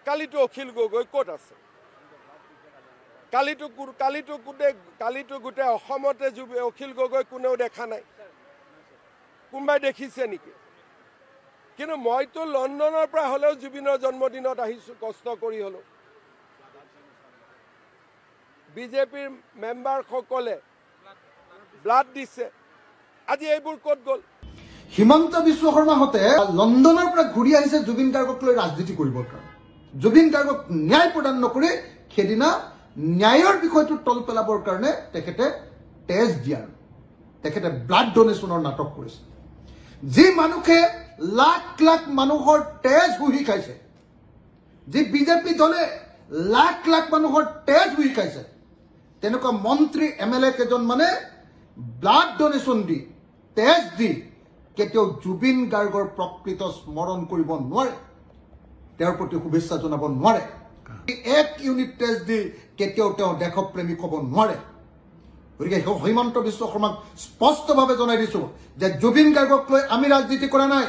কালিটো অখিল গগৈ ক'ত আছে কালিটো গোটেই অসমতে অখিল গগৈ কোনেও দেখা নাই কোনোবাই দেখিছে নেকি কিন্তু মইতো লণ্ডনৰ পৰা হলেও জুবিনৰ জন্মদিনত আহিছো কষ্ট কৰি হলো বিজেপিৰ মেম্বাৰ সকলে ব্লাড দিছে আজি এইবোৰ ক'ত গ'ল হিমন্ত বিশ্ব শৰ্মা হতে লণ্ডনৰ পৰা ঘূৰি আহিছে জুবিন গাৰ্গক লৈ ৰাজনীতি কৰিবৰ কাৰণে জুবিন গাৰ্গক ন্যায় প্ৰদান নকৰি খেদিনা ন্যায়ৰ বিষয়টো তল পেলাবৰ কাৰণে তেখেতে তেজ দিয়াৰ তেখেতে ব্লাড ডোনেশ্যনৰ নাটক কৰিছে যি মানুহে লাখ লাখ মানুহৰ তেজ হুহি খাইছে যি বিজেপি দলে লাখ লাখ মানুহৰ তেজ হুহি খাইছে তেনেকুৱা মন্ত্ৰী এমএলএ কেজন মানে ব্লাড ডোনেশ্যন দি তেজ দি কেতিয়াও জুবিন গাৰ্গৰ প্ৰকৃত স্মৰণ কৰিব নোৱাৰে তেওঁৰ প্ৰতি শুভেচ্ছা জনাব নোৱাৰে এক ইউনিট তেজ দি কেতিয়াও তেওঁ দেশপ্ৰেমিক হ'ব নোৱাৰে গতিকে হিমন্ত বিশ্ব শৰ্মাক স্পষ্টভাৱে জনাই দিছো যে জুবিন গাৰ্গক লৈ আমি ৰাজনীতি কৰা নাই